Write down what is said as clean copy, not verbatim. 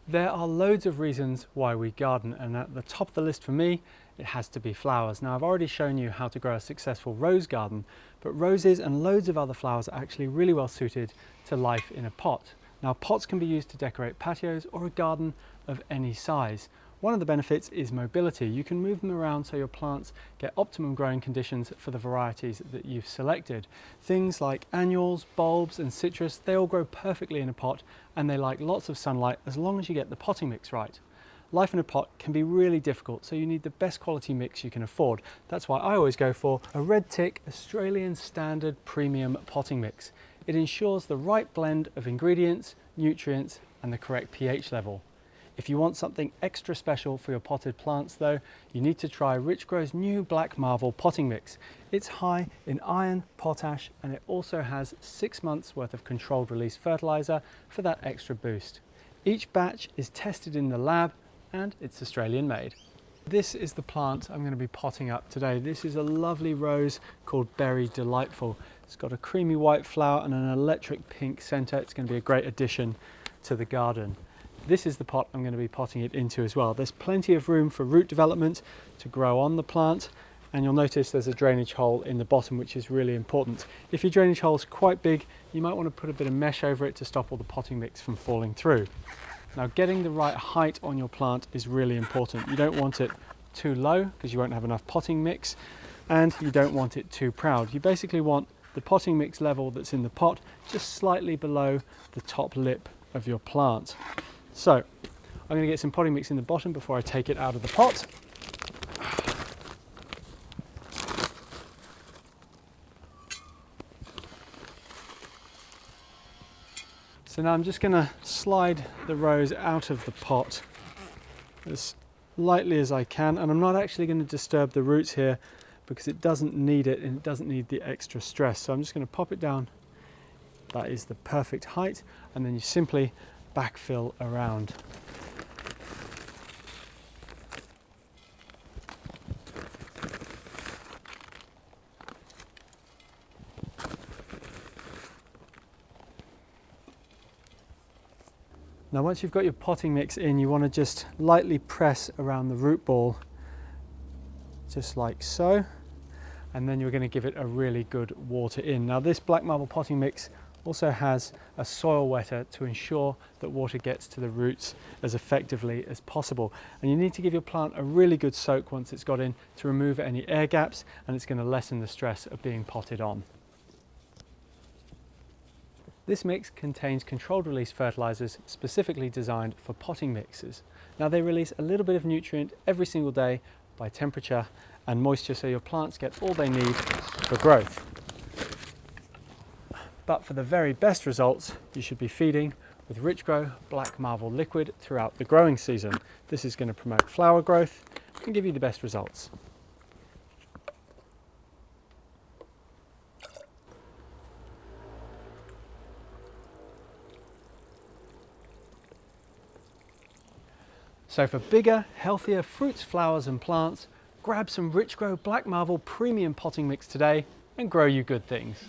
There are loads of reasons why we garden, and at the top of the list for me, it has to be flowers. Now, I've already shown you how to grow a successful rose garden, but roses and loads of other flowers are actually really well suited to life in a pot. Now, pots can be used to decorate patios or a garden of any size. One of the benefits is mobility. You can move them around so your plants get optimum growing conditions for the varieties that you've selected. Things like annuals, bulbs and citrus, they all grow perfectly in a pot and they like lots of sunlight as long as you get the potting mix right. Life in a pot can be really difficult, so you need the best quality mix you can afford. That's why I always go for a red tick Australian standard premium potting mix. It ensures the right blend of ingredients, nutrients and the correct pH level. If you want something extra special for your potted plants though, you need to try Richgro's new Black Marvel Potting Mix. It's high in iron, potash, and it also has 6 months worth of controlled release fertilizer for that extra boost. Each batch is tested in the lab and it's Australian made. This is the plant I'm going to be potting up today. This is a lovely rose called Berry Delightful. It's got a creamy white flower and an electric pink centre. It's going to be a great addition to the garden. This is the pot I'm going to be potting it into as well. There's plenty of room for root development to grow on the plant, and you'll notice there's a drainage hole in the bottom, which is really important. If your drainage hole is quite big, you might want to put a bit of mesh over it to stop all the potting mix from falling through. Now, getting the right height on your plant is really important. You don't want it too low because you won't have enough potting mix, and you don't want it too proud. You basically want the potting mix level that's in the pot just slightly below the top lip of your plant. So, I'm going to get some potting mix in the bottom before I take it out of the pot. So now I'm just going to slide the rose out of the pot as lightly as I can, and I'm not actually going to disturb the roots here because it doesn't need it and it doesn't need the extra stress. So I'm just going to pop it down. That is the perfect height, and then you simply backfill around. Now, once you've got your potting mix in, you want to just lightly press around the root ball, just like so, and then you're going to give it a really good water in. Now, this Black Marble potting mix also has a soil wetter to ensure that water gets to the roots as effectively as possible. And you need to give your plant a really good soak once it's got in to remove any air gaps, and it's going to lessen the stress of being potted on. This mix contains controlled release fertilizers specifically designed for potting mixes. Now, they release a little bit of nutrient every single day by temperature and moisture, so your plants get all they need for growth. But for the very best results, you should be feeding with Richgro Black Marvel Liquid throughout the growing season. This is going to promote flower growth and give you the best results. So for bigger, healthier fruits, flowers and plants, grab some Richgro Black Marvel Premium Potting Mix today and grow you good things.